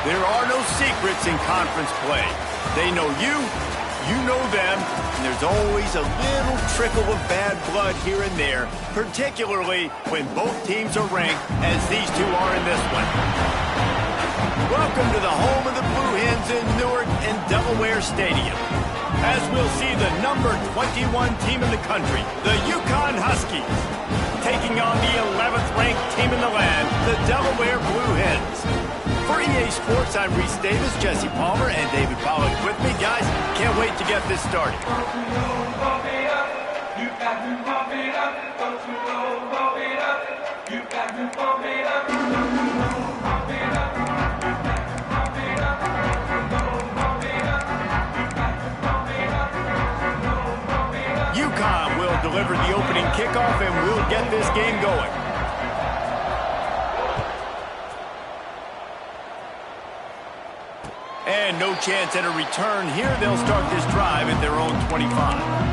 There are no secrets in conference play. They know you, you know them, and there's always a little trickle of bad blood here and there, particularly when both teams are ranked, as these two are in this one. Welcome to the home of the Blue Hens in Newark and Delaware Stadium, as we'll see the number 21 team in the country, the UCONN Huskies, taking on the 11th ranked team in the land, the Delaware Blue Hens. For EA Sports, I'm Reese Davis, Jesse Palmer, and David Pollack with me. Guys, can't wait to get this started. UConn will deliver the opening kickoff, and we'll get this game going. And no chance at a return here. They'll start this drive at their own 25.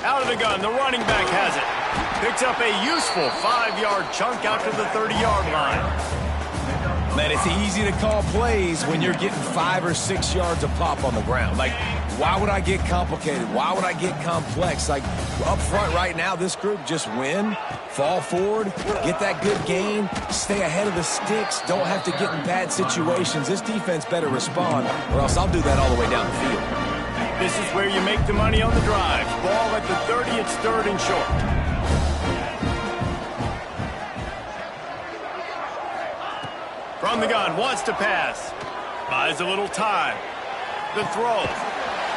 Out of the gun, the running back has it. Picks up a useful 5-yard chunk out to the 30-yard line. Man, it's easy to call plays when you're getting 5 or 6 yards of pop on the ground. Like, why would I get complicated? Why would I get complex? Like, up front right now, this group just win, fall forward, get that good gain, stay ahead of the sticks, don't have to get in bad situations. This defense better respond, or else I'll do that all the way down the field. This is where you make the money on the drive. Ball at the 30, it's third and short. From the gun, wants to pass. Buys a little time. The throw.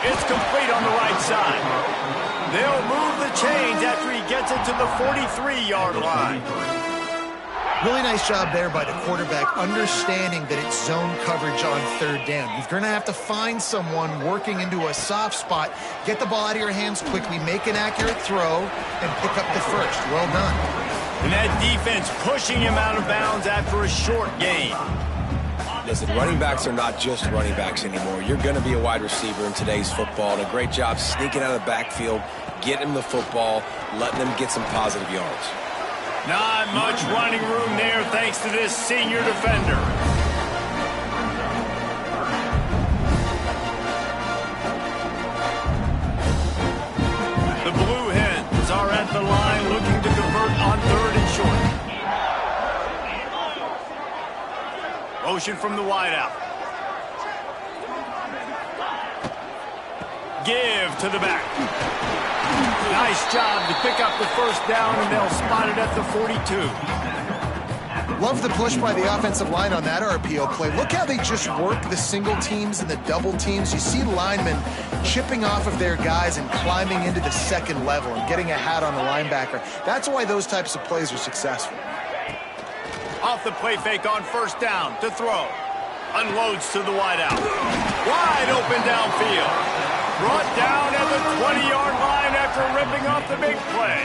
It's complete on the right side. They'll move the chains after he gets it to the 43-yard line. Really nice job there by the quarterback, understanding that it's zone coverage on third down. You're going to have to find someone working into a soft spot, get the ball out of your hands quickly, make an accurate throw, and pick up the first. Well done. And that defense pushing him out of bounds after a short gain. Listen, running backs are not just running backs anymore. You're going to be a wide receiver in today's football, and a great job sneaking out of the backfield, getting them the football, letting them get some positive yards. Not much running room there thanks to this senior defender. The Blue Hens are at the line looking to convert on third and short. Motion from the wideout. Give to the back. Nice job to pick up the first down, and they'll spot it at the 42. Love the push by the offensive line on that RPO play. Look how they just work the single teams and the double teams. You see linemen chipping off of their guys and climbing into the second level and getting a hat on the linebacker. That's why those types of plays are successful. Off the play fake on first down to throw. Unloads to the wideout. Wide open downfield. Brought down at the 20-yard line after ripping off the big play.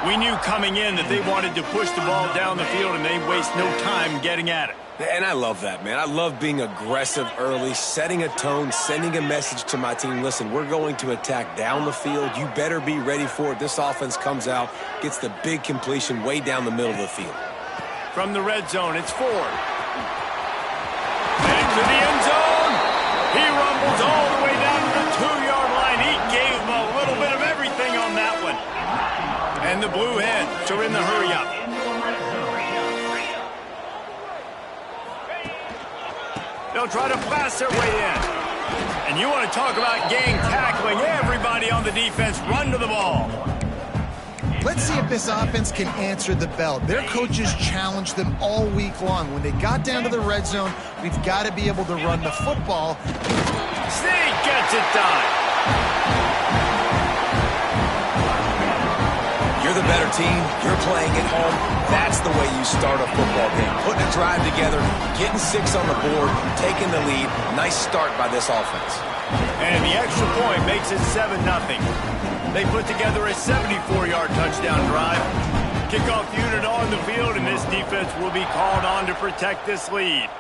We knew coming in that they wanted to push the ball down the field, and they waste no time getting at it. And I love that, man. I love being aggressive early, setting a tone, sending a message to my team. Listen, we're going to attack down the field. You better be ready for it. This offense comes out, gets the big completion way down the middle of the field. From the red zone, it's Ford. Into the end zone. He rumbles all the way down to the 2-yard line. He gave him a little bit of everything on that one. And the Blue Hens are in the hurry-up. They'll try to blast their way in. And you want to talk about gang tackling. Everybody on the defense run to the ball. Let's see if this offense can answer the bell. Their coaches challenged them all week long. When they got down to the red zone, we've got to be able to run the football. Sneak gets it done. You're the better team, you're playing at home. That's the way you start a football game. Putting a drive together, getting 6 on the board, taking the lead. Nice start by this offense. And the extra point makes it 7-0. They put together a 74-yard touchdown drive. Kickoff unit on the field, and this defense will be called on to protect this lead.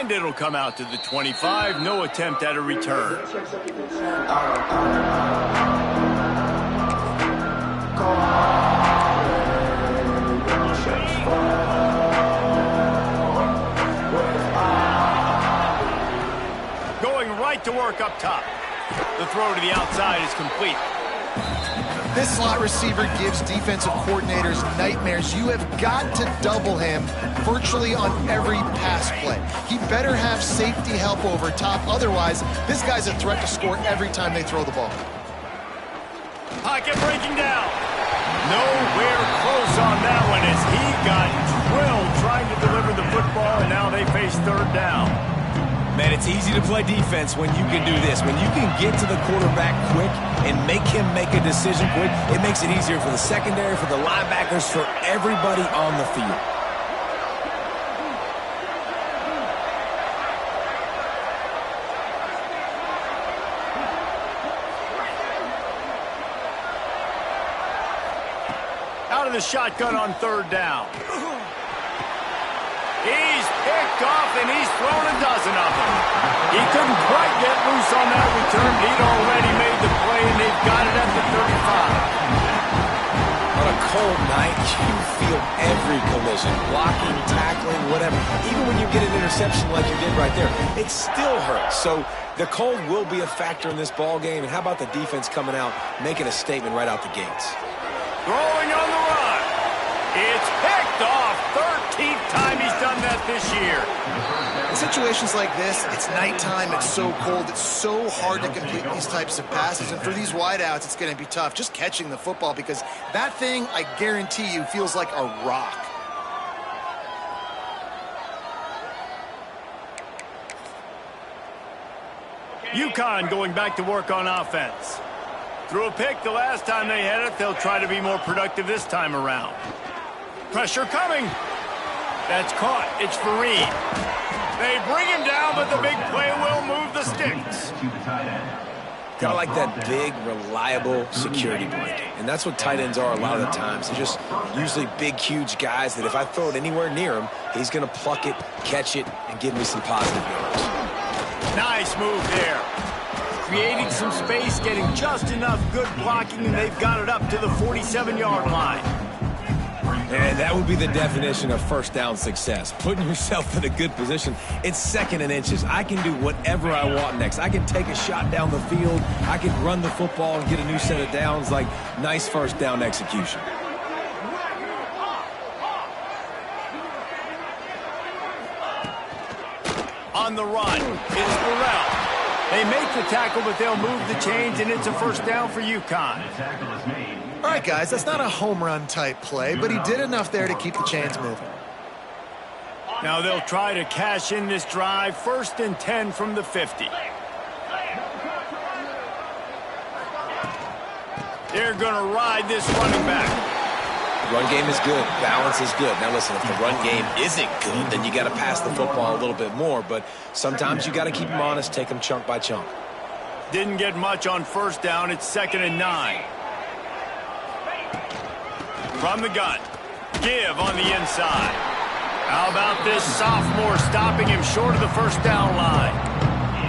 And it'll come out to the 25. No attempt at a return. Going right to work up top. The throw to the outside is complete. This slot receiver gives defensive coordinators nightmares. You have got to double him virtually on every pass play. He better have safety help over top. Otherwise, this guy's a threat to score every time they throw the ball. Pocket breaking down. Nowhere close on that one as he got drilled trying to deliver the football, and now they face third down. Man, it's easy to play defense when you can do this. When you can get to the quarterback quick and make him make a decision quick, it makes it easier for the secondary, for the linebackers, for everybody on the field. Out of the shotgun on third down. He's picked off, and he's thrown a dozen of them. He couldn't quite get loose on that return. He'd already made the play, and they've got it at the 35. On a cold night, you feel every collision, blocking, tackling, whatever. Even when you get an interception like you did right there, it still hurts. So the cold will be a factor in this ball game. And how about the defense coming out, making a statement right out the gates? Throwing on the run. It's picked off. 13th time he's done that this year. In situations like this, it's nighttime, it's so cold, it's so hard to complete these types of passes. And for these wideouts, it's going to be tough just catching the football because that thing, I guarantee you, feels like a rock. UCONN going back to work on offense. Threw a pick the last time they had it. They'll try to be more productive this time around. Pressure coming. That's caught. It's Fareed. They bring him down, but the big play will move the sticks. Kind of like that big, reliable security blanket. And that's what tight ends are a lot of the times. They're just usually big, huge guys that if I throw it anywhere near him, he's going to pluck it, catch it, and give me some positive yards. Nice move there. Creating some space, getting just enough good blocking, and they've got it up to the 47-yard line. And that would be the definition of first down success. Putting yourself in a good position. It's 2nd and inches. I can do whatever I want next. I can take a shot down the field. I can run the football and get a new set of downs. Like, nice first down execution. On the run, it's Burrell. They make the tackle, but they'll move the chains, and it's a first down for UCONN. All right, guys, that's not a home run type play, but he did enough there to keep the chains moving. Now they'll try to cash in this drive. 1st and 10 from the 50. They're going to ride this running back. Run game is good. Balance is good. Now listen, if the run game isn't good, then you got to pass the football a little bit more. But sometimes you got to keep them honest, take them chunk by chunk. Didn't get much on first down. It's 2nd and 9. From the gun. Give on the inside. How about this sophomore stopping him short of the first down line?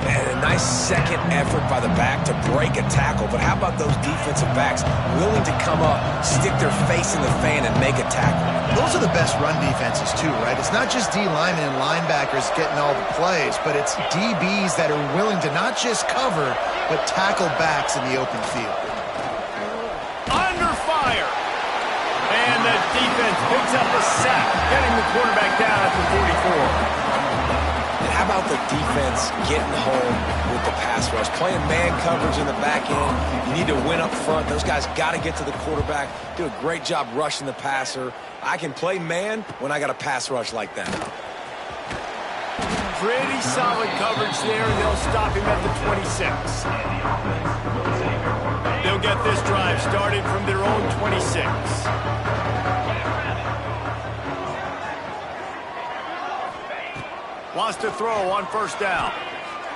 And a nice second effort by the back to break a tackle. But how about those defensive backs willing to come up, stick their face in the fan, and make a tackle? Those are the best run defenses, too, right? It's not just D linemen and linebackers getting all the plays, but it's DBs that are willing to not just cover, but tackle backs in the open field. Under fire. And the defense picks up a sack, getting the quarterback down at the 44. And how about the defense getting home with the pass rush? Playing man coverage in the back end. You need to win up front. Those guys got to get to the quarterback. Do a great job rushing the passer. I can play man when I got a pass rush like that. Pretty solid coverage there, and they'll stop him at the 26. They'll they'll get this drive started from their own 26. Wants to throw on first down.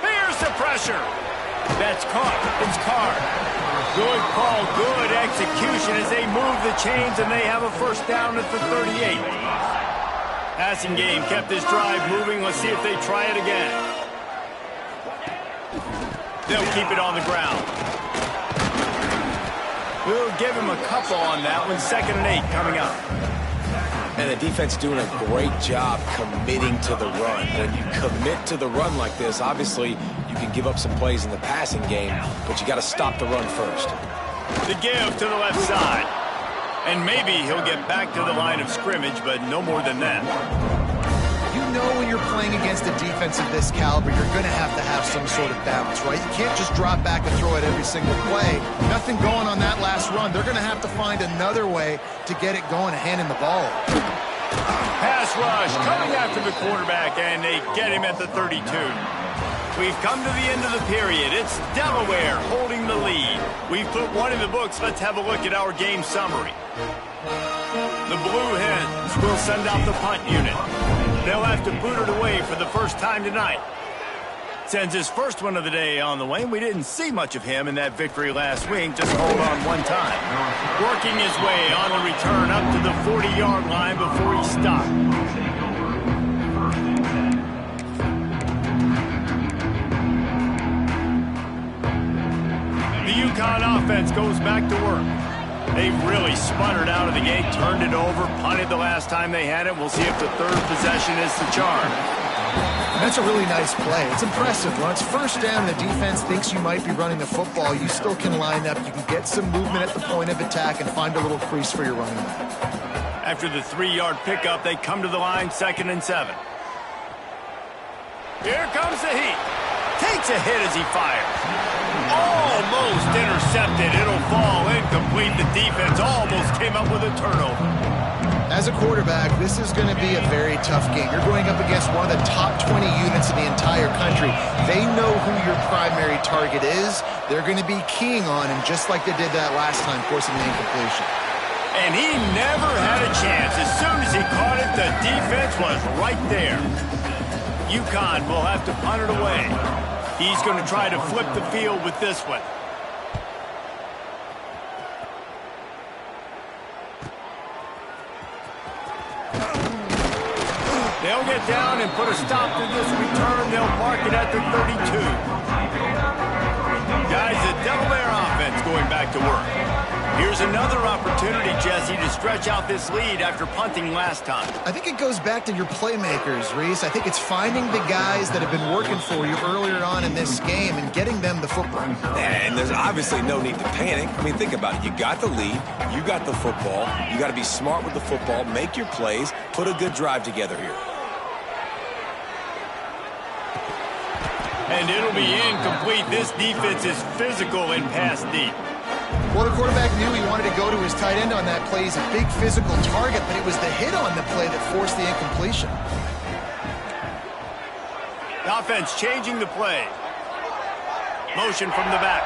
Here's the pressure. That's caught. It's Carr. Good call, good execution as they move the chains, and they have a first down at the 38. Passing game kept this drive moving. Let's see if they try it again. They'll keep it on the ground. We'll give him a couple on that one. 2nd and 8 coming up. And the defense doing a great job committing to the run. When you commit to the run like this, obviously you can give up some plays in the passing game, but you got to stop the run first. The give to the left side. And maybe he'll get back to the line of scrimmage, but no more than that. You know when you're playing against a defense of this caliber, you're going to have some sort of balance, right? You can't just drop back and throw it every single play. Nothing going on that last run. They're going to have to find another way to get it going and handing the ball. Pass rush coming after the quarterback, and they get him at the 32. We've come to the end of the period. It's Delaware holding the lead. We've put one in the books. Let's have a look at our game summary. The Blue Hens will send out the punt unit. They'll have to boot it away for the first time tonight. Sends his first one of the day on the way. We didn't see much of him in that victory last week. Just hold on one time. Working his way on the return up to the 40-yard line before he stopped. The UConn offense goes back to work. They really sputtered out of the gate, turned it over, punted the last time they had it. We'll see if the third possession is the charm. That's a really nice play. It's impressive. When it's first down, the defense thinks you might be running the football. You still can line up. You can get some movement at the point of attack and find a little crease for your running back. After the 3-yard pickup, they come to the line, 2nd and 7. Here comes the heat. Takes a hit as he fires. Almost intercepted. It'll fall incomplete. The defense almost came up with a turnover. As a quarterback, this is going to be a very tough game. You're going up against one of the top 20 units in the entire country. They know who your primary target is. They're going to be keying on him just like they did that last time, forcing the incompletion. And he never had a chance. As soon as he caught it, the defense was right there. UConn will have to punt it away. He's going to try to flip the field with this one. They'll get down and put a stop to this return. They'll mark it at the 32. Guys, the Delaware offense going back to work. Here's another opportunity, Jesse, to stretch out this lead after punting last time. I think it goes back to your playmakers, Reese. I think it's finding the guys that have been working for you earlier on in this game and getting them the football. And there's obviously no need to panic. I mean, think about it. You got the lead. You got the football. You got to be smart with the football, make your plays, put a good drive together here. And it'll be incomplete. This defense is physical and pass deep. Well, the quarterback knew he wanted to go to his tight end on that play. He's a big physical target, but it was the hit on the play that forced the incompletion. The offense changing the play. Motion from the back.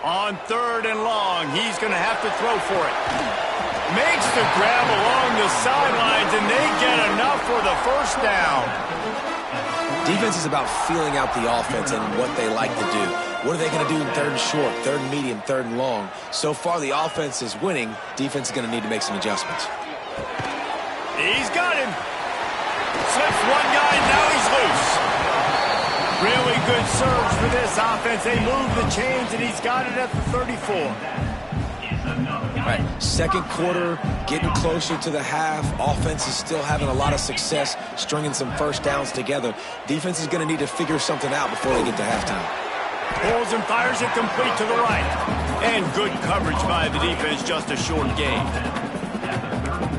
On 3rd and long, he's going to have to throw for it. Makes the grab along the sidelines, and they get enough for the first down. Defense is about feeling out the offense and what they like to do. What are they going to do in 3rd and short, 3rd and medium, 3rd and long? So far, the offense is winning. Defense is going to need to make some adjustments. He's got him. Slips one guy, now he's loose. Really good surge for this offense. They move the chains, and he's got it at the 34. Right. 2nd quarter, getting closer to the half. Offense is still having a lot of success stringing some first downs together. Defense is going to need to figure something out before they get to halftime. Pulls and fires it complete to the right. And good coverage by the defense, just a short gain.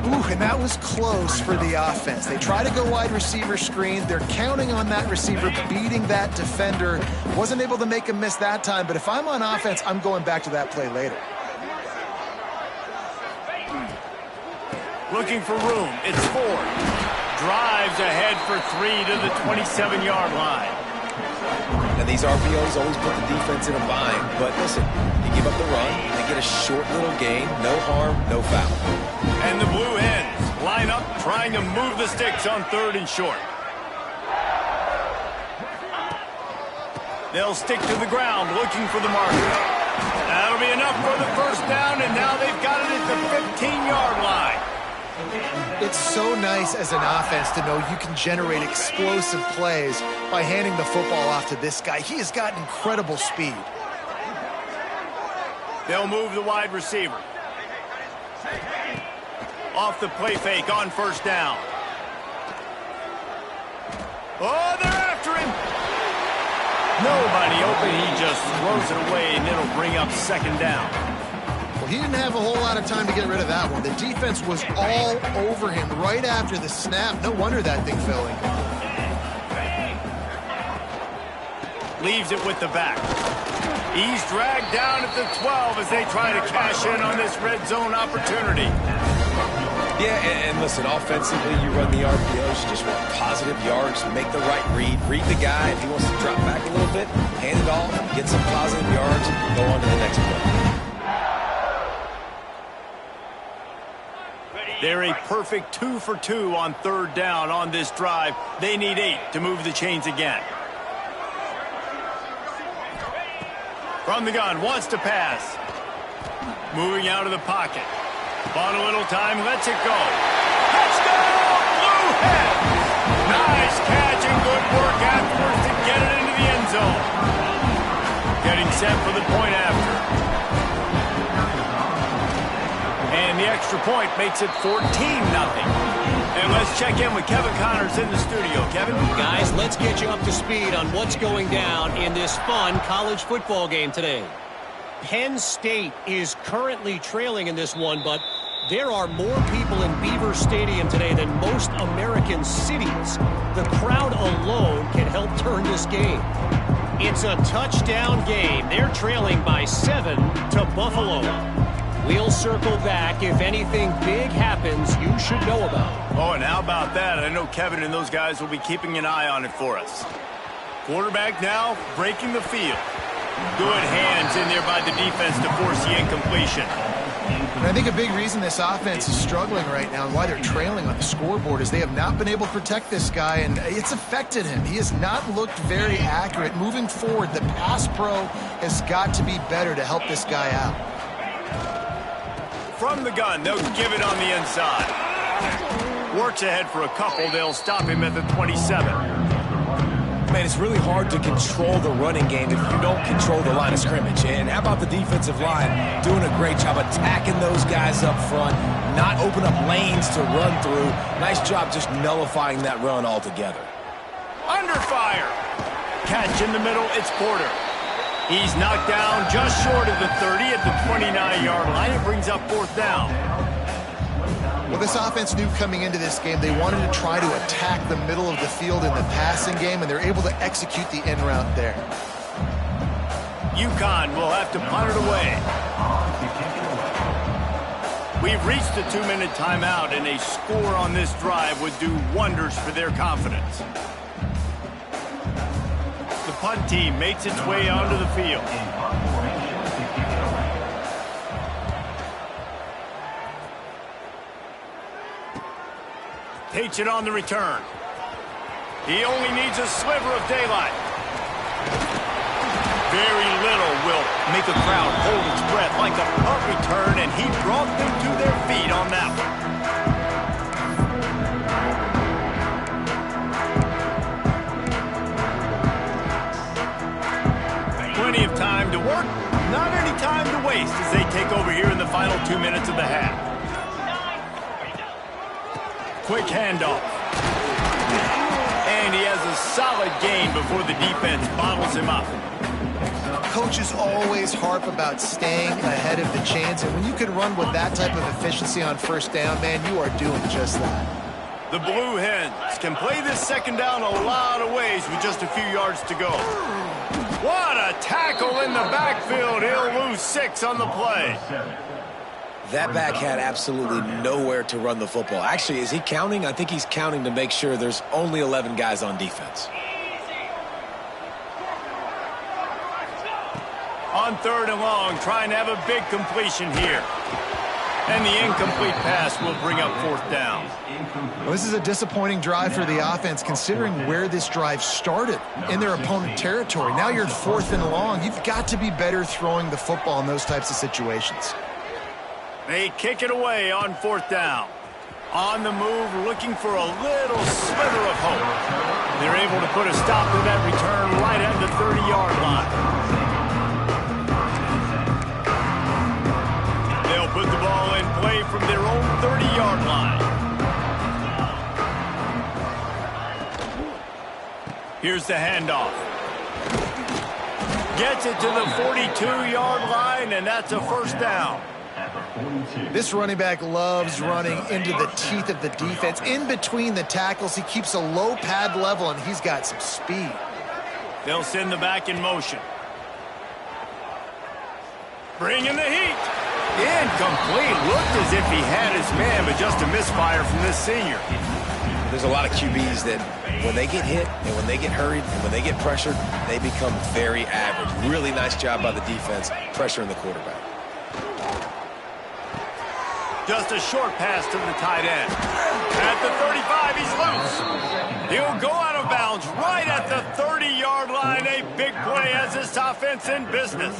Ooh, and that was close for the offense. They try to go wide receiver screen. They're counting on that receiver beating that defender. Wasn't able to make him miss that time, but if I'm on offense, I'm going back to that play later. looking for room. It's Ford. Drives ahead for 3 to the 27-yard line. And these RPOs always put the defense in a bind. But listen, you give up the run, they get a short little gain, no harm, no foul. And the Blue Hens line up trying to move the sticks on 3rd and short. They'll stick to the ground looking for the marker. That'll be enough for the first down, and now they've got it at the 15-yard line. It's so nice as an offense to know you can generate explosive plays by handing the football off to this guy. He has got incredible speed. They'll move the wide receiver. Off the play fake on 1st down. Oh, they're after him. Nobody open. He just throws it away, and it'll bring up 2nd down. Well, he didn't have a whole lot of time to get rid of that one. The defense was all over him right after the snap. No wonder that thing fell in. Leaves it with the back. He's dragged down at the 12 as they try to cash in on this red zone opportunity. Yeah, and listen, offensively, you run the RPOs, you just want positive yards, make the right read the guy. If he wants to drop back a little bit, hand it off, get some positive yards, go on to the next play. They're a perfect 2 for 2 on 3rd down on this drive. They need 8 to move the chains again. From the gun, wants to pass. Moving out of the pocket. Bought a little time, lets it go. Touchdown, Blue Hens! Nice catch and good work afterwards to get it into the end zone. Getting set for the point after. And the extra point makes it 14-0. And let's check in with Kevin Connors in the studio. Kevin? Guys, let's get you up to speed on what's going down in this fun college football game today. Penn State is currently trailing in this one, but there are more people in Beaver Stadium today than most American cities. The crowd alone can help turn this game. It's a touchdown game. They're trailing by 7 to Buffalo. We'll circle back. If anything big happens, you should know about. Oh, and how about that? I know Kevin and those guys will be keeping an eye on it for us. Quarterback now breaking the field. Good hands in there by the defense to force the incompletion. And I think a big reason this offense is struggling right now and why they're trailing on the scoreboard is they have not been able to protect this guy, and it's affected him. He has not looked very accurate. Moving forward, the pass pro has got to be better to help this guy out. From the gun, they'll give it on the inside. Works ahead for a couple. They'll stop him at the 27. Man, it's really hard to control the running game if you don't control the line of scrimmage. And how about the defensive line doing a great job attacking those guys up front, not open up lanes to run through. Nice job just nullifying that run altogether. Under fire. Catch in the middle, it's Porter. He's knocked down just short of the 30 at the 29-yard line. It brings up 4th down. Well, this offense knew coming into this game they wanted to try to attack the middle of the field in the passing game, and they're able to execute the in route there. UCONN will have to punt it away. We've reached the 2-minute timeout, and a score on this drive would do wonders for their confidence. The punt team makes its way onto the field. Takes it on the return. He only needs a sliver of daylight. Very little will make a crowd hold its breath like a punt return, and he brought them to their feet on that one. Plenty of time to work, not any time to waste as they take over here in the final 2 minutes of the half. Quick handoff. And he has a solid gain before the defense bottles him up. Coaches always harp about staying ahead of the chains, and when you can run with that type of efficiency on 1st down, man, you are doing just that. The Blue Hens can play this 2nd down a lot of ways with just a few yards to go. What a tackle in the backfield. He'll lose 6 on the play. That back had absolutely nowhere to run the football. Actually, is he counting? I think he's counting to make sure there's only 11 guys on defense. On 3rd and long, trying to have a big completion here. And the incomplete pass will bring up 4th down. Well, this is a disappointing drive for the offense, considering where this drive started in their opponent territory. Now you're at 4th and long. You've got to be better throwing the football in those types of situations. They kick it away on 4th down. On the move, looking for a little sliver of hope. They're able to put a stop to that return right at the 30-yard line. They'll put the ball in play from their own 30-yard line. Here's the handoff. Gets it to the 42-yard line, and that's a 1st down. This running back loves running into the teeth of the defense. In between the tackles, he keeps a low pad level, and he's got some speed. They'll send the back in motion. Bringing the heat. Incomplete. Looked as if he had his man, but just a misfire from this senior. There's a lot of QBs that when they get hit and when they get hurried and when they get pressured, they become very average. Really nice job by the defense pressuring the quarterback. Just a short pass to the tight end. At the 35, he's loose. He'll go out of bounds right at the 30-yard line. A big play as this offense in business.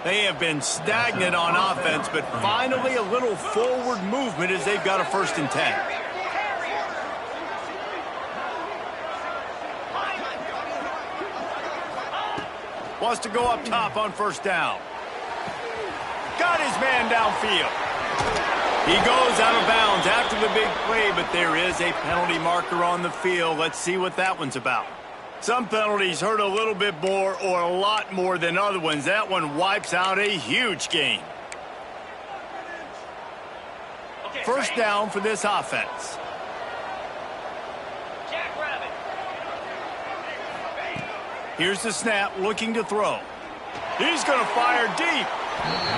They have been stagnant on offense, but finally a little forward movement as they've got a 1st and 10. Wants to go up top on 1st down. Got his man downfield. He goes out of bounds after the big play, but there is a penalty marker on the field. Let's see what that one's about. Some penalties hurt a little bit more or a lot more than other ones. That one wipes out a huge game. 1st down for this offense. Here's the snap, looking to throw. He's going to fire deep.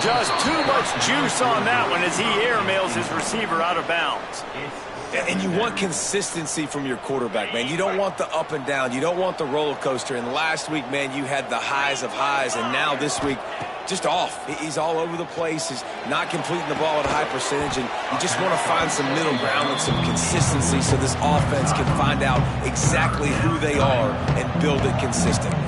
Just too much juice on that one as he airmails his receiver out of bounds. And you want consistency from your quarterback, man. You don't want the up and down. You don't want the roller coaster. And last week, man, you had the highs of highs. And now this week, just off. He's all over the place. He's not completing the ball at a high percentage. And you just want to find some middle ground and some consistency so this offense can find out exactly who they are and build it consistently.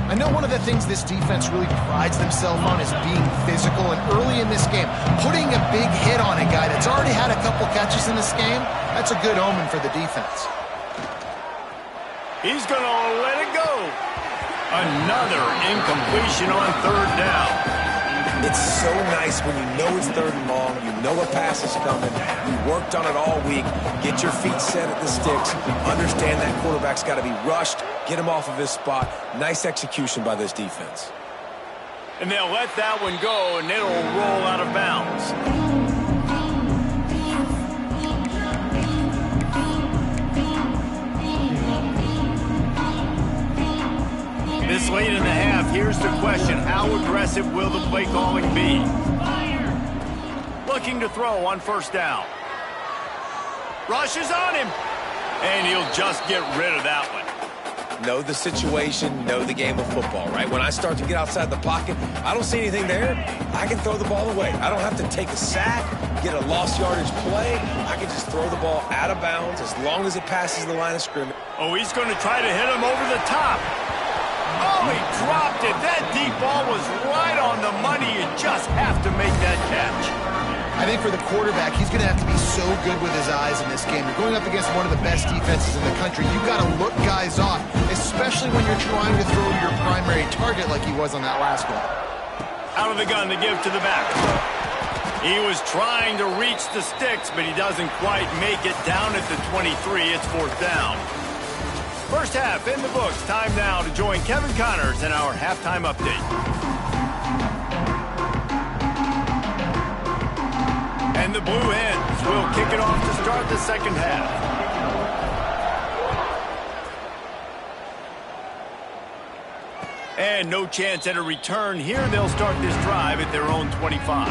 I know one of the things this defense really prides themselves on is being physical, and early in this game, putting a big hit on a guy that's already had a couple catches in this game, that's a good omen for the defense. He's going to let it go. Another incompletion on 3rd down. It's so nice when you know it's 3rd and long, you know a pass is coming, you worked on it all week, get your feet set at the sticks, understand that quarterback's got to be rushed, get him off of his spot. Nice execution by this defense. And they'll let that one go, and it'll roll out of bounds. This late in the half, here's the question. How aggressive will the play calling be? Looking to throw on 1st down. Rushes on him. And he'll just get rid of that one. Know the situation, know the game of football, right? When I start to get outside the pocket, I don't see anything there, I can throw the ball away. I don't have to take a sack, get a lost yardage play. I can just throw the ball out of bounds as long as it passes the line of scrimmage. Oh, he's going to try to hit him over the top. Oh, he dropped it. That deep ball was right on the money. You just have to make that catch. I think for the quarterback, he's going to have to be so good with his eyes in this game. You're going up against one of the best defenses in the country. You've got to look guys off, especially when you're trying to throw to your primary target like he was on that last one. Out of the gun to give to the back. He was trying to reach the sticks, but he doesn't quite make it down at the 23. It's 4th down. First half in the books. Time now to join Kevin Connors in our halftime update. And the Blue Hens will kick it off to start the 2nd half. And no chance at a return here. They'll start this drive at their own 25.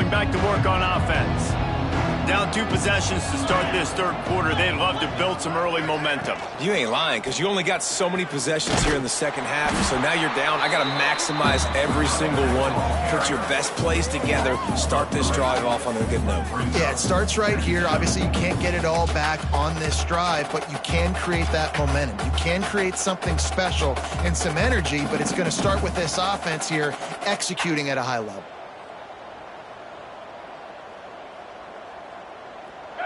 getting back to work on offense. Down 2 possessions to start this third quarter. They'd love to build some early momentum. You ain't lying, because you only got so many possessions here in the second half, so now you're down. I got to maximize every single one, put your best plays together, start this drive off on a good note. Yeah, it starts right here. Obviously, you can't get it all back on this drive, but you can create that momentum. You can create something special and some energy, but it's going to start with this offense here executing at a high level.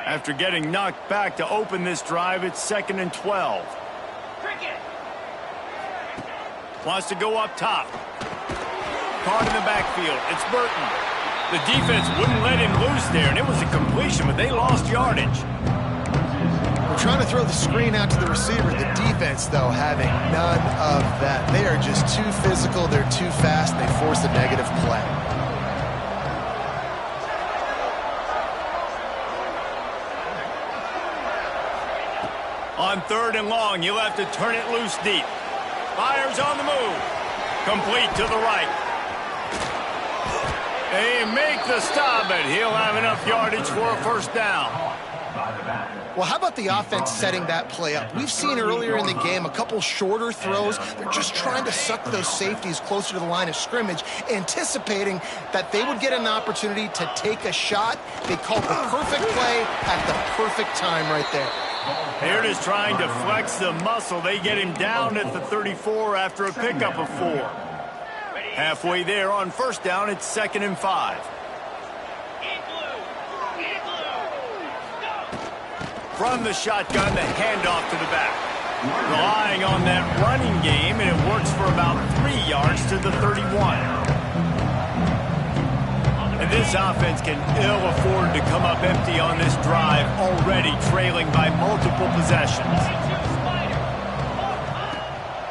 After getting knocked back to open this drive, it's 2nd and 12. Wants to go up top. Caught in the backfield. It's Burton. The defense wouldn't let him loose there, and it was a completion, but they lost yardage. We're trying to throw the screen out to the receiver. The defense, though, having none of that. They are just too physical. They're too fast. They force a negative play. On 3rd and long, you'll have to turn it loose deep. Fires on the move. Complete to the right. They make the stop, but he'll have enough yardage for a first down. Well, how about the offense setting that play up? We've seen earlier in the game a couple shorter throws. They're just trying to suck those safeties closer to the line of scrimmage, anticipating that they would get an opportunity to take a shot. They called the perfect play at the perfect time right there. Here it is trying to flex the muscle. They get him down at the 34 after a pickup of 4. Halfway there on first down, it's 2nd and 5. From the shotgun, the handoff to the back. Relying on that running game, and it works for about 3 yards to the 31. And this offense can ill afford to come up empty on this drive, already trailing by multiple possessions.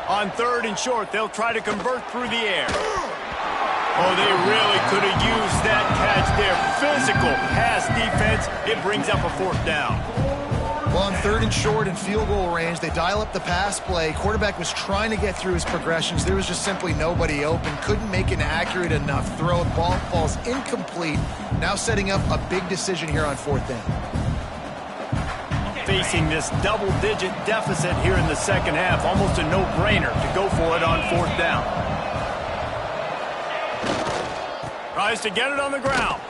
On 3rd and short, they'll try to convert through the air. Oh, they really could have used that catch there. Physical pass defense. It brings up a 4th down. Well, on 3rd and short and field goal range, they dial up the pass play. Quarterback was trying to get through his progressions. There was just simply nobody open. Couldn't make an accurate enough throw. Ball falls incomplete. Now setting up a big decision here on 4th down. Facing this double-digit deficit here in the second half, almost a no-brainer to go for it on 4th down. Tries to get it on the ground.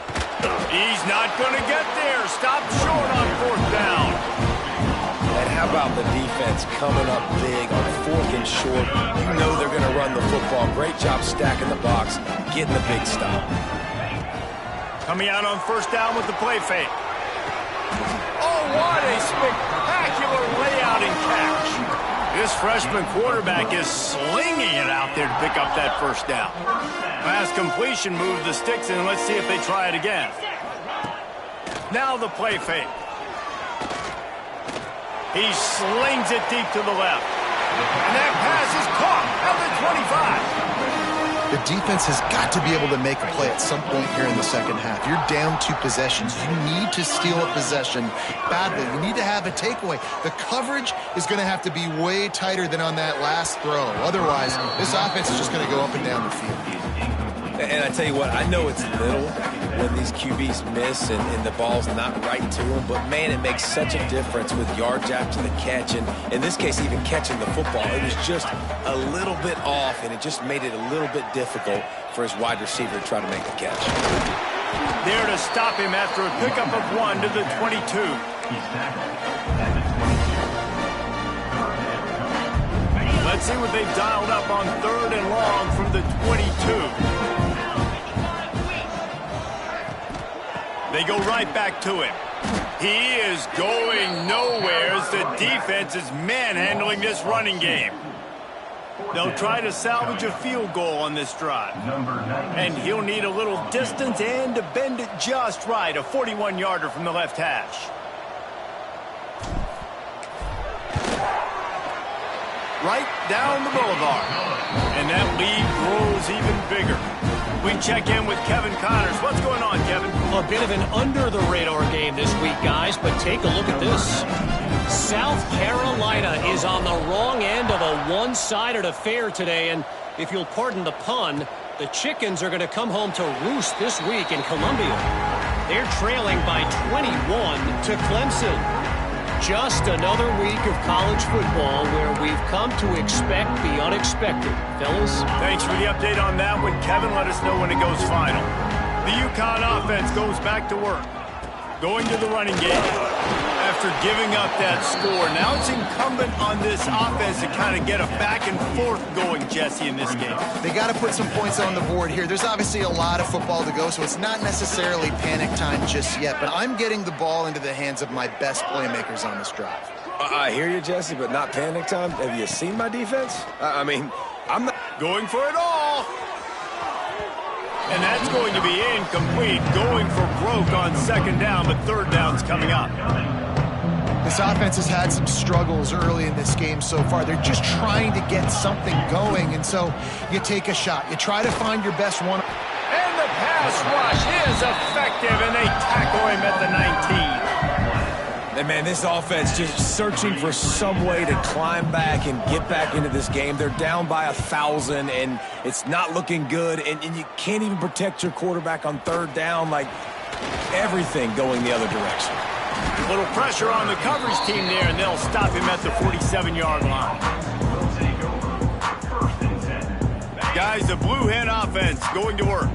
He's not going to get there. Stopped short on 4th down. And how about the defense coming up big on 4th and short? You know they're going to run the football. Great job stacking the box, getting the big stop. Coming out on first down with the play fake. Oh, what a spectacular layout and catch. This freshman quarterback is slinging it out there to pick up that first down. Pass completion, move the sticks, and let's see if they try it again. Now the play fake. He slings it deep to the left. And that pass is caught at the 25. The defense has got to be able to make a play at some point here in the second half. You're down 2 possessions. You need to steal a possession badly. You need to have a takeaway. The coverage is going to have to be way tighter than on that last throw. Otherwise, this offense is just going to go up and down the field. And I tell you what, I know it's little when these QBs miss and the ball's not right to them, but man, it makes such a difference with yards after the catch. And in this case, even catching the football, it was just a little bit off, and it just made it a little bit difficult for his wide receiver to try to make the catch. There to stop him after a pickup of 1 to the 22. Let's see what they've dialed up on 3rd and long from the 22. They go right back to him. He is going nowhere as the defense is manhandling this running game. They'll try to salvage a field goal on this drive. And he'll need a little distance and to bend it just right. A 41-yarder from the left hash. Right down the boulevard. And that lead grows even bigger. We check in with Kevin Connors. What's going on, Kevin? A bit of an under-the-radar game this week, guys, but take a look at this. South Carolina is on the wrong end of a one-sided affair today, and if you'll pardon the pun, The Chickens are going to come home to roost this week in Columbia. They're trailing by 21 to Clemson. Just another week of college football where we've come to expect the unexpected. Fellas? Thanks for the update on that one, Kevin. Let us know when it goes final. The UConn offense goes back to work. Going to the running game after giving up that score. Now it's incumbent on this offense to kind of get a back and forth going, Jesse, in this game. They got to put some points on the board here. There's obviously a lot of football to go, so it's not necessarily panic time just yet, but I'm getting the ball into the hands of my best playmakers on this drive. I hear you, Jesse, but not panic time. Have you seen my defense? I mean, I'm not going for it all. And that's going to be incomplete. Going for broke on second down, but third down's coming up. This offense has had some struggles early in this game so far. They're just trying to get something going, and so you take a shot. You try to find your best one. And the pass rush is effective, and they tackle him at the 19. And, man, this offense just searching for some way to climb back and get back into this game. They're down by 1,000, and it's not looking good, and you can't even protect your quarterback on third down. Like, everything going the other direction. A little pressure on the coverage team there, and they'll stop him at the 47-yard line. Guys, the Blue Hen offense going to work.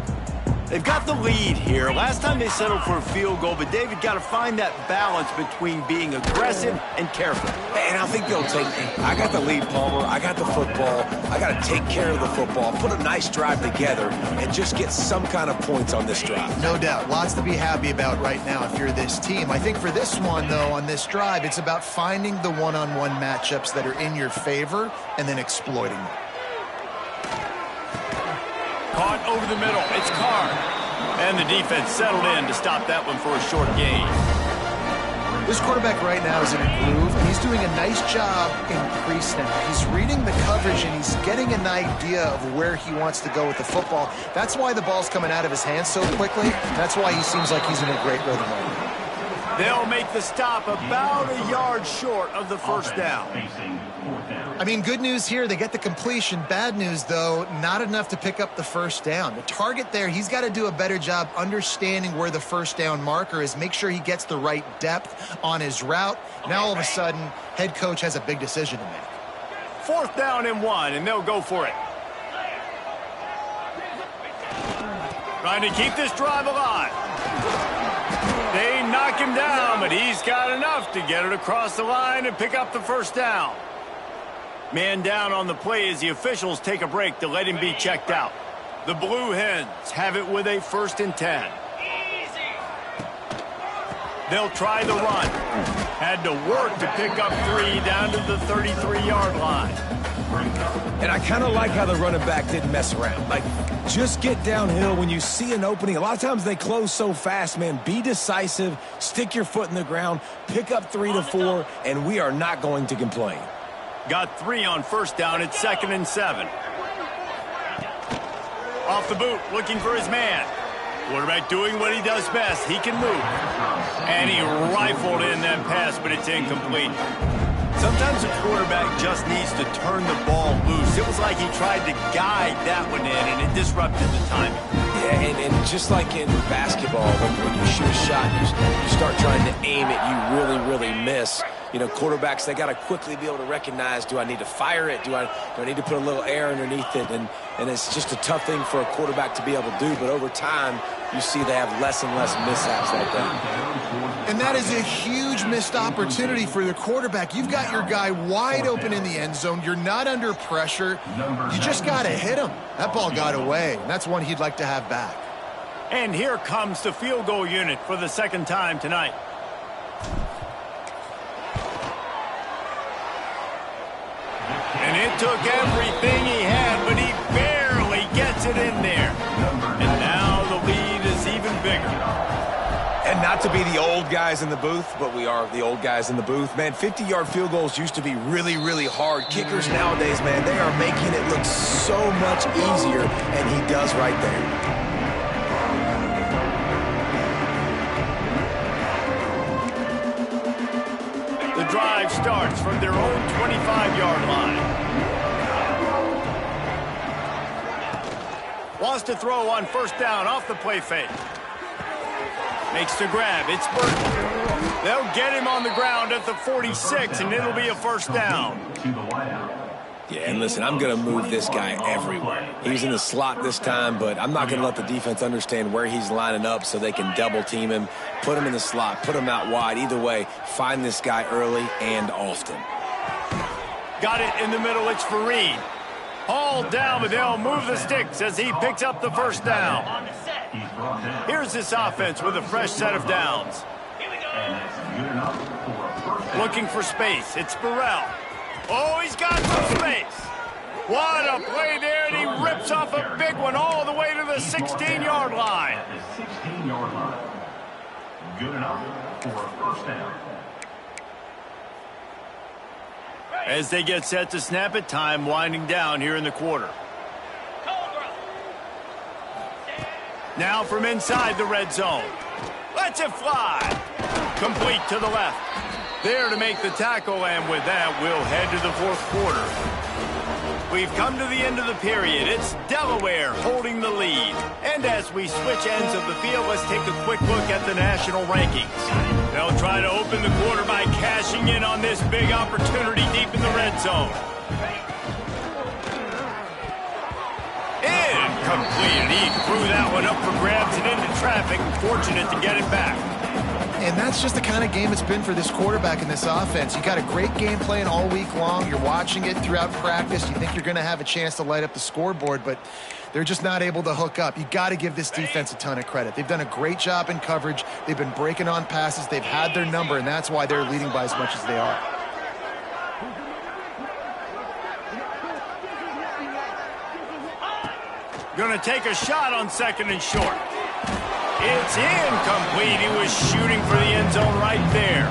They've got the lead here. Last time they settled for a field goal, but David got to find that balance between being aggressive and careful. And I think they'll take me. I got the lead, Palmer. I got the football. I got to take care of the football, put a nice drive together, and just get some kind of points on this drive. No doubt. Lots to be happy about right now if you're this team. I think for this one, though, on this drive, it's about finding the one-on-one matchups that are in your favor and then exploiting them. Caught over the middle. It's Carr. And the defense settled in to stop that one for a short gain. This quarterback right now is in a groove, and he's doing a nice job in pre-snap. He's reading the coverage, and he's getting an idea of where he wants to go with the football. That's why the ball's coming out of his hands so quickly. That's why he seems like he's in a great rhythm right now. They'll make the stop about a yard short of the first down. I mean, good news here, they get the completion. Bad news, though, not enough to pick up the first down. The target there, he's got to do a better job understanding where the first down marker is, make sure he gets the right depth on his route. Now, all of a sudden, head coach has a big decision to make. Fourth down and 1, and they'll go for it. Trying to keep this drive alive. They knock him down, but he's got enough to get it across the line and pick up the first down. Man down on the play as the officials take a break to let him be checked out. The Blue Hens have it with a 1st and 10. They'll try the run. Had to work to pick up 3 down to the 33-yard line. And I kind of like how the running back didn't mess around. Like, just get downhill when you see an opening. A lot of times they close so fast, man. Be decisive, stick your foot in the ground, pick up 3 to 4, and we are not going to complain. Got 3 on first down. It's 2nd and 7. Off the boot, looking for his man. Quarterback doing what he does best. He can move. And he rifled in that pass, but it's incomplete. Sometimes a quarterback just needs to turn the ball loose. It was like he tried to guide that one in, and it disrupted the timing. Yeah, and just like in basketball, when you shoot a shot, you start trying to aim it, you really, really miss. You know, quarterbacks, they got to quickly be able to recognize, do I need to fire it? Do I need to put a little air underneath it? And it's just a tough thing for a quarterback to be able to do. But over time, you see they have less and less mishaps like that. And that is a huge missed opportunity for the quarterback. You've got your guy wide open in the end zone. You're not under pressure. You just got to hit him. That ball got away, and that's one he'd like to have back. And here comes the field goal unit for the 2nd time tonight. And it took everything he had, but he barely gets it in there. And now the lead is even bigger. And not to be the old guys in the booth, but we are the old guys in the booth. Man, 50-yard field goals used to be really, really hard. Kickers nowadays, man, they are making it look so much easier, and he does right there. The drive starts from their own 25-yard line. Wants to throw on first down off the play fake. Makes the grab. It's Burton. They'll get him on the ground at the 46, and it'll be a first down. Yeah, and listen, I'm going to move this guy everywhere. He's in the slot this time, but I'm not going to let the defense understand where he's lining up so they can double team him, put him in the slot, put him out wide. Either way, find this guy early and often. Got it in the middle. It's Fareed. Hauled down, but they'll move the sticks as he picks up the first down. Here's this offense with a fresh set of downs. Looking for space. It's Burrell. Oh, he's got some space. What a play there, and he rips off a big one all the way to the 16-yard line. Good enough for a first down. As they get set to snap it, time winding down here in the quarter. Now from inside the red zone. Lets it fly. Complete to the left. There to make the tackle, and with that, we'll head to the fourth quarter. We've come to the end of the period. It's Delaware holding the lead. And as we switch ends of the field, let's take a quick look at the national rankings. They'll try to open the quarter by cashing in on this big opportunity deep in the red zone. Incomplete. He threw that one up for grabs and into traffic. Fortunate to get it back. And that's just the kind of game it's been for this quarterback in this offense. You got a great game plan all week long. You're watching it throughout practice. You think you're going to have a chance to light up the scoreboard, but they're just not able to hook up. You got to give this defense a ton of credit. They've done a great job in coverage. They've been breaking on passes. They've had their number, and that's why they're leading by as much as they are. Going to take a shot on second and short. It's incomplete. He was shooting for the end zone right there.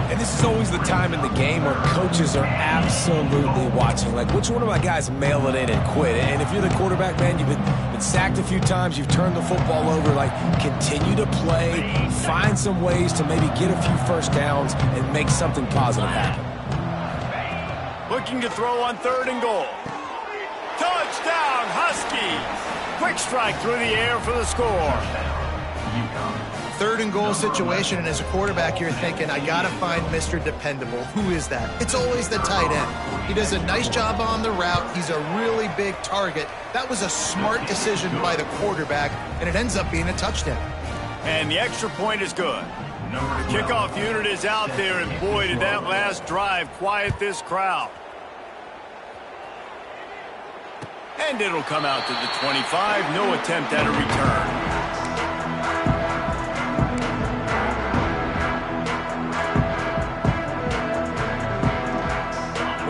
And this is always the time in the game where coaches are absolutely watching. Like, which one of my guys mail it in and quit? And if you're the quarterback, man, you've been sacked a few times, you've turned the football over. Like, continue to play, find some ways to maybe get a few first downs and make something positive happen. Looking to throw on third and goal. Touchdown, Huskies! Quick strike through the air for the score. Third and goal situation, and as a quarterback, you're thinking, I got to find Mr. Dependable. Who is that? It's always the tight end. He does a nice job on the route. He's a really big target. That was a smart decision by the quarterback, and it ends up being a touchdown. And the extra point is good. The kickoff unit is out there, and boy, did that last drive quiet this crowd. And it'll come out to the 25. No attempt at a return.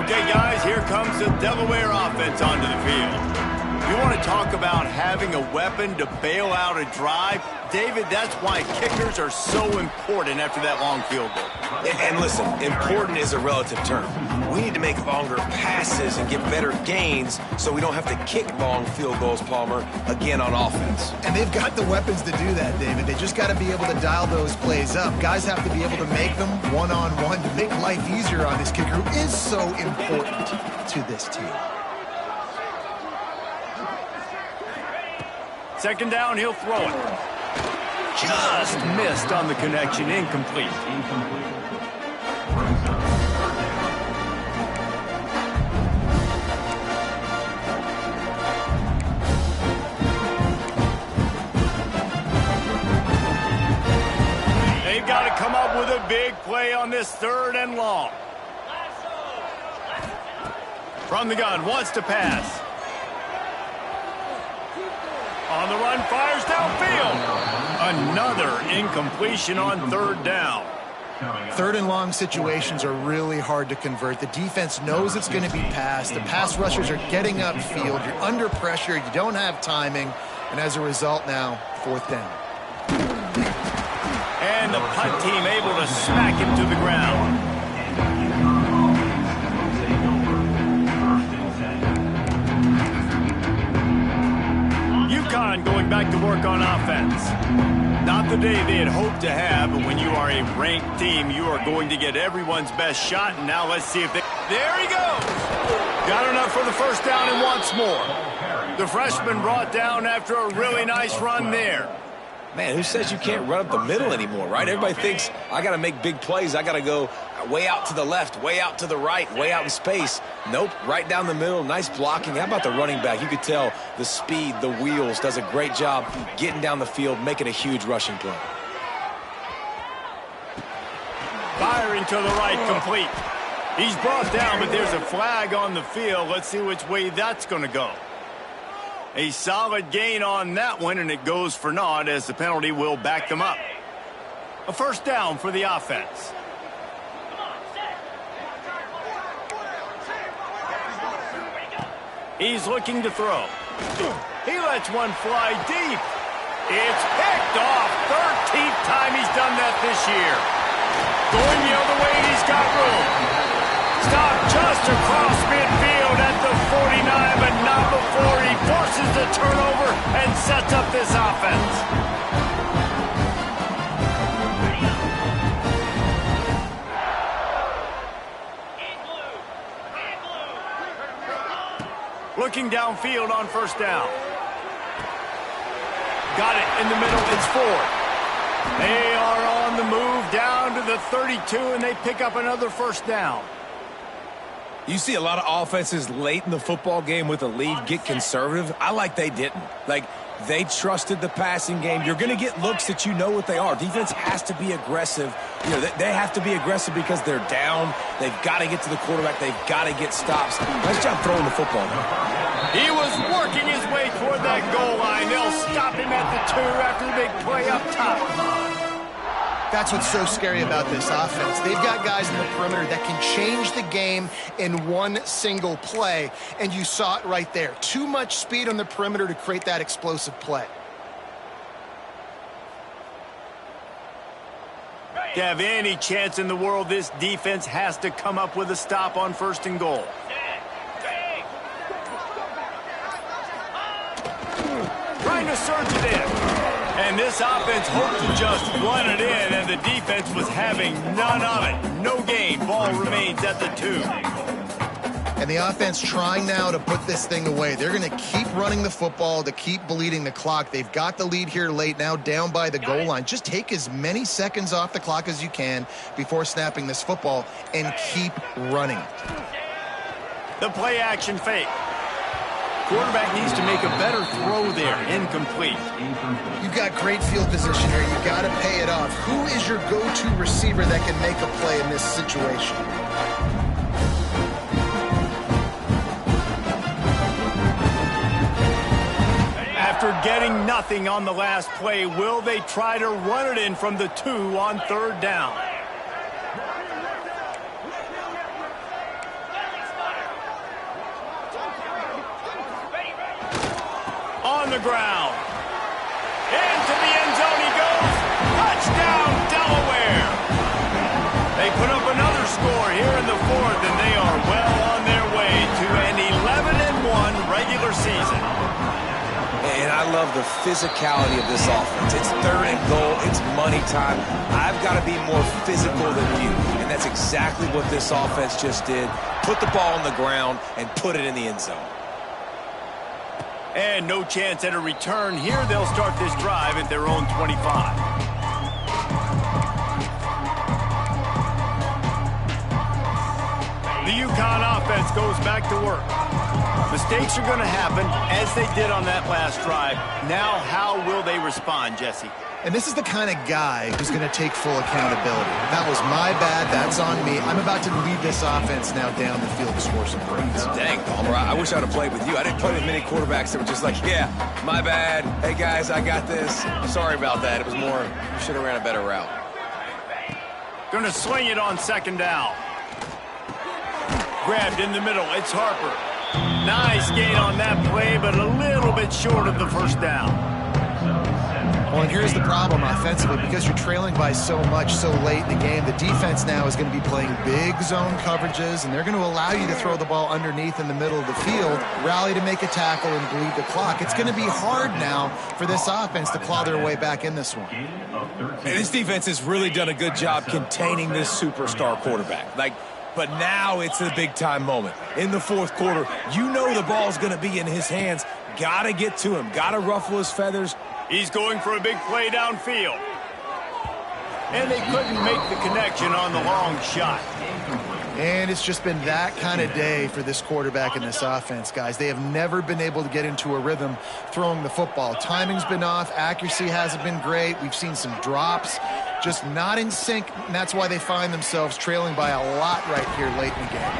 Okay, guys, here comes the Delaware offense onto the field. You want to talk about having a weapon to bail out a drive? David, that's why kickers are so important after that long field goal. And listen, important is a relative term. We need to make longer passes and get better gains so we don't have to kick long field goals, Palmer, again on offense. And they've got the weapons to do that, David. They just got to be able to dial those plays up. Guys have to be able to make them one-on-one to make life easier on this kicker who is so important to this team. Second down, he'll throw it. Just missed on the connection, incomplete. They've got to come up with a big play on this third and long. From the gun, wants to pass. On the run, fires downfield. Another incompletion on third down. Third and long situations are really hard to convert. The defense knows it's going to be passed. The pass rushers are getting upfield. You're under pressure. You don't have timing. And as a result now, fourth down. And the punt team able to smack him to the ground. UCONN going back to work on offense. Not the day they had hoped to have, but when you are a ranked team, you are going to get everyone's best shot. And now let's see if they... There he goes! Got enough for the first down and wants more. The freshman brought down after a really nice run there. Man, who says you can't run up the middle anymore, right? Everybody thinks I got to make big plays. I got to go way out to the left, way out to the right, way out in space. Nope, right down the middle. Nice blocking. How about the running back? You could tell the speed, the wheels, does a great job getting down the field, making a huge rushing play. Firing to the right, complete. He's brought down, but there's a flag on the field. Let's see which way that's going to go. A solid gain on that one, and it goes for naught as the penalty will back them up. A first down for the offense. He's looking to throw. He lets one fly deep. It's picked off. 13th time he's done that this year. Going the other way, he's got room. Stop just across midfield at the 49, but not before he forces the turnover and sets up this offense. Looking downfield on first down. Got it in the middle. It's 4. They are on the move down to the 32, and they pick up another first down. You see a lot of offenses late in the football game with a lead get conservative. I like they didn't. Like, they trusted the passing game. You're going to get looks that you know what they are. Defense has to be aggressive. You know, they have to be aggressive because they're down. They've got to get to the quarterback. They've got to get stops. Nice job throwing the football. He was working his way toward that goal line. They'll stop him at the 2 after the big play up top. That's what's so scary about this offense. They've got guys in the perimeter that can change the game in one single play, and you saw it right there. Too much speed on the perimeter to create that explosive play. To have any chance in the world, this defense has to come up with a stop on first and goal. Trying to surge it in. And this offense hoped to just run it in, and the defense was having none of it. No gain. Ball remains at the 2. And the offense trying now to put this thing away. They're going to keep running the football to keep bleeding the clock. They've got the lead here late, now down by the goal line. Just take as many seconds off the clock as you can before snapping this football and keep running it. The play action fake. Quarterback needs to make a better throw there. Incomplete. You've got great field position here. You've got to pay it off. Who is your go-to receiver that can make a play in this situation? After getting nothing on the last play, will they try to run it in from the 2 on third down? On the ground. Into the end zone he goes. Touchdown, Delaware. They put up another score here in the 4th, and they are well on their way to an 11-1 regular season. And I love the physicality of this offense. It's 3rd and goal. It's money time. I've got to be more physical than you. And that's exactly what this offense just did. Put the ball on the ground and put it in the end zone. And no chance at a return here. They'll start this drive at their own 25. The UConn offense goes back to work. Mistakes are going to happen, as they did on that last drive. Now, how will they respond, Jesse? And this is the kind of guy who's going to take full accountability. That was my bad. That's on me. I'm about to lead this offense now down the field to score some points. Dang, Palmer, I wish I would have played with you. I didn't play with many quarterbacks that were just like, yeah, my bad. Hey, guys, I got this. Sorry about that. It was more, should have ran a better route. Going to sling it on second down. Grabbed in the middle. It's Harper. Nice gain on that play, but a little bit short of the first down. Well, and here's the problem offensively. Because you're trailing by so much so late in the game, the defense now is going to be playing big zone coverages, and they're going to allow you to throw the ball underneath in the middle of the field, rally to make a tackle, and bleed the clock. It's going to be hard now for this offense to claw their way back in this one. And this defense has really done a good job containing this superstar quarterback. But now it's a big-time moment. In the 4th quarter, you know the ball's going to be in his hands. Gotta get to him. Gotta ruffle his feathers. He's going for a big play downfield. And they couldn't make the connection on the long shot. And it's just been that kind of day for this quarterback in this offense, guys. They have never been able to get into a rhythm throwing the football. Timing's been off. Accuracy hasn't been great. We've seen some drops. Just not in sync, and that's why they find themselves trailing by a lot right here late in the game.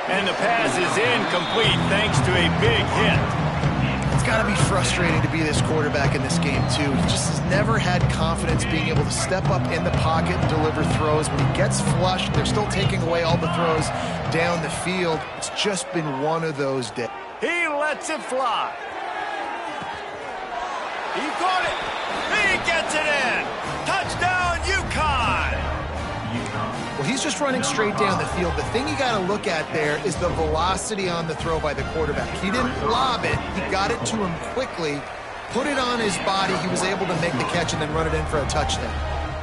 And the pass is incomplete thanks to a big hit. It's got to be frustrating to be this quarterback in this game, too. He just has never had confidence being able to step up in the pocket and deliver throws. When he gets flushed, they're still taking away all the throws down the field. It's just been one of those days. He lets it fly. He caught it. He gets it in. Touchdown, UConn. Well, he's just running straight down the field. The thing you got to look at there is the velocity on the throw by the quarterback. He didn't lob it. He got it to him quickly, put it on his body. He was able to make the catch and then run it in for a touchdown.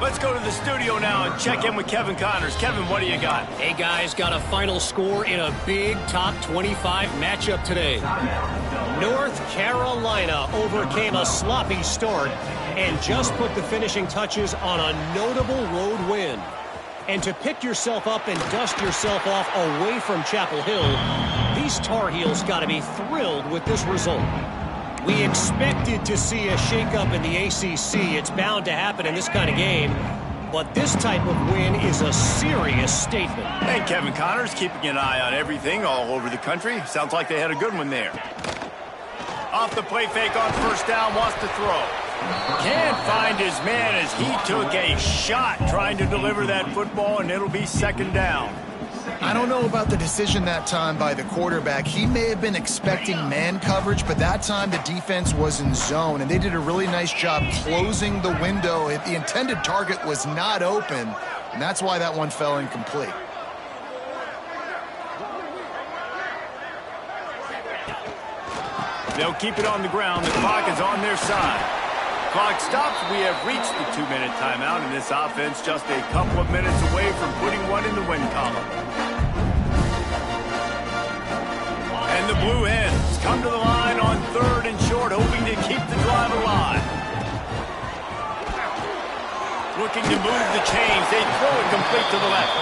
Let's go to the studio now and check in with Kevin Connors. Kevin, what do you got? Hey, guys, got a final score in a big top 25 matchup today. North Carolina overcame a sloppy start and just put the finishing touches on a notable road win. And to pick yourself up and dust yourself off away from Chapel Hill, these Tar Heels got to be thrilled with this result. We expected to see a shakeup in the ACC. It's bound to happen in this kind of game. But this type of win is a serious statement. And Kevin Connors keeping an eye on everything all over the country. Sounds like they had a good one there. Off the play fake on first down, wants to throw. Can't find his man as he took a shot trying to deliver that football, and it'll be second down. I don't know about the decision that time by the quarterback. He may have been expecting man coverage, but that time the defense was in zone, and they did a really nice job closing the window. The intended target was not open, and that's why that one fell incomplete. They'll keep it on the ground. The clock is on their side. Clock stops. We have reached the 2-minute timeout, and this offense just a couple of minutes away from putting one in the win column. And the Blue Hens come to the line on 3rd and short, hoping to keep the drive alive. Looking to move the chains. They throw it complete to the left.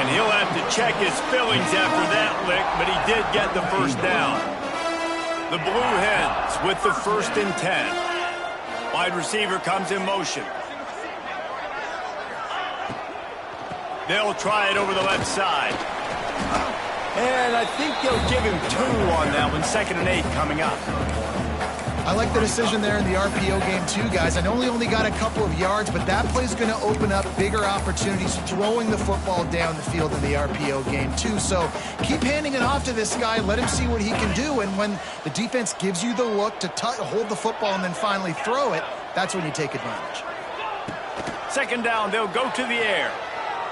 And he'll have to check his fillings after that lick, but he did get the first down. The Blue Hens with the 1st and 10. Wide receiver comes in motion. They'll try it over the left side. And I think they'll give him 2 on that one. 2nd and 8 coming up. I like the decision there in the RPO game too, guys. I know he only got a couple of yards, but that play's going to open up bigger opportunities throwing the football down the field in the RPO game too. So keep handing it off to this guy. Let him see what he can do. And when the defense gives you the look to hold the football and then finally throw it, that's when you take advantage. 2nd down, they'll go to the air.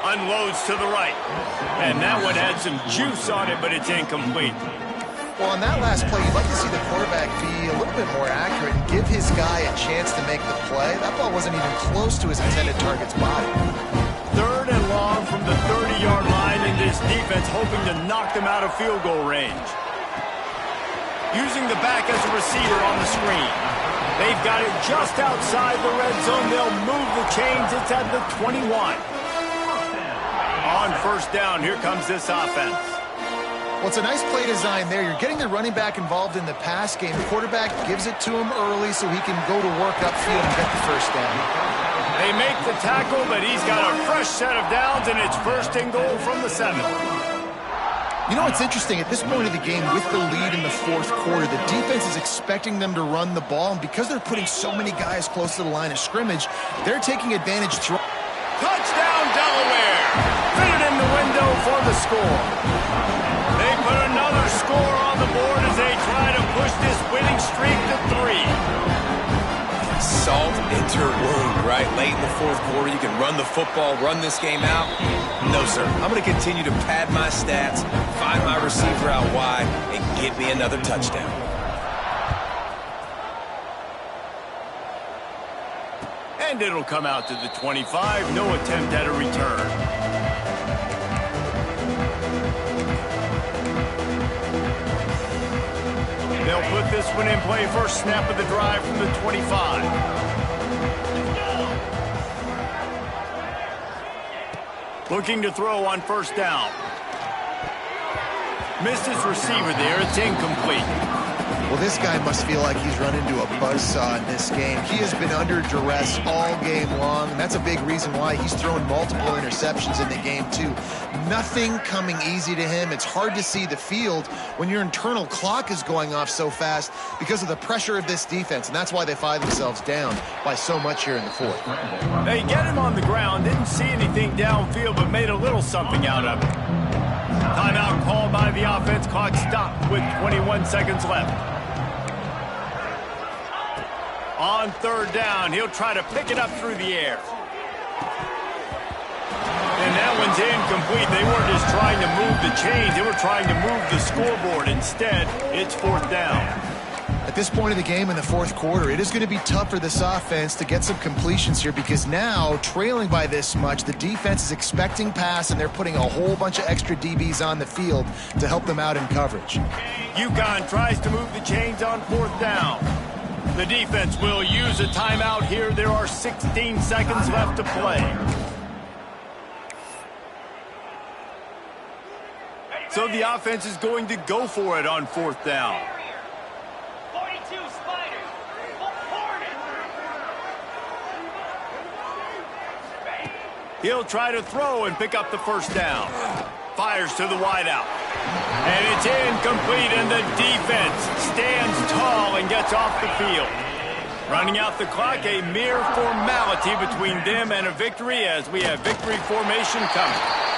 Unloads to the right. And that one had some juice on it, but it's incomplete. Well, on that last play, you'd like to see the quarterback be a little bit more accurate and give his guy a chance to make the play. That ball wasn't even close to his intended target's body. 3rd and long from the 30-yard line, and this defense hoping to knock them out of field goal range. Using the back as a receiver on the screen. They've got it just outside the red zone. They'll move the chains. It's at the 21. On 1st down, here comes this offense. Well, it's a nice play design there. You're getting the running back involved in the pass game. The quarterback gives it to him early so he can go to work upfield and get the 1st down. They make the tackle, but he's got a fresh set of downs, and it's 1st and goal from the 7. You know, it's interesting. At this point of the game, with the lead in the 4th quarter, the defense is expecting them to run the ball, and because they're putting so many guys close to the line of scrimmage, they're taking advantage through. Touchdown, Delaware! Fitted in the window for the score. They put another score on the board as they try to push this winning streak to 3. Salt into wound, right? Late in the 4th quarter, you can run the football, run this game out. No, sir. I'm going to continue to pad my stats, find my receiver out wide, and get me another touchdown. And it'll come out to the 25. No attempt at a return. They'll put this one in play. First snap of the drive from the 25. Looking to throw on first down. Missed his receiver there. It's incomplete. Well, this guy must feel like he's run into a buzzsaw in this game. He has been under duress all game long, and that's a big reason why he's thrown multiple interceptions in the game, too. Nothing coming easy to him. It's hard to see the field when your internal clock is going off so fast because of the pressure of this defense, and that's why they find themselves down by so much here in the fourth. They get him on the ground. Didn't see anything downfield, but made a little something out of it. Timeout called by the offense. Clock stopped with 21 seconds left. On third down, he'll try to pick it up through the air. And that one's incomplete. They weren't just trying to move the chains. They were trying to move the scoreboard. Instead, it's fourth down. At this point of the game in the fourth quarter, it is going to be tough for this offense to get some completions here because now, trailing by this much, the defense is expecting pass, and they're putting a whole bunch of extra DBs on the field to help them out in coverage. UCONN tries to move the chains on fourth down. The defense will use a timeout here. There are 16 seconds left to play. So the offense is going to go for it on fourth down. He'll try to throw and pick up the first down. Fires to the wideout. And it's incomplete, and the defense stands tall and gets off the field. Running out the clock, a mere formality between them and a victory as we have victory formation coming.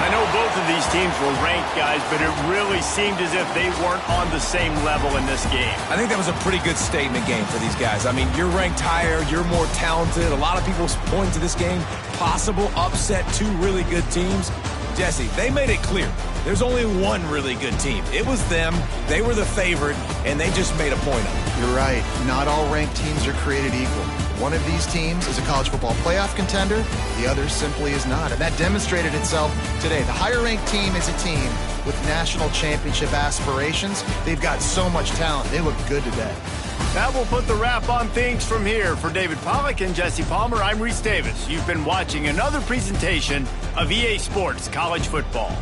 I know both of these teams were ranked, guys, but it really seemed as if they weren't on the same level in this game. I think that was a pretty good statement game for these guys. I mean, you're ranked higher, you're more talented. A lot of people point to this game, possible upset, two really good teams. Jesse, they made it clear. There's only one really good team. It was them. They were the favorite, and they just made a point of it. You're right. Not all ranked teams are created equal. One of these teams is a college football playoff contender. The other simply is not. And that demonstrated itself today. The higher-ranked team is a team with national championship aspirations. They've got so much talent. They look good today. That will put the wrap on things from here. For David Pollack and Jesse Palmer, I'm Reese Davis. You've been watching another presentation of EA Sports College Football.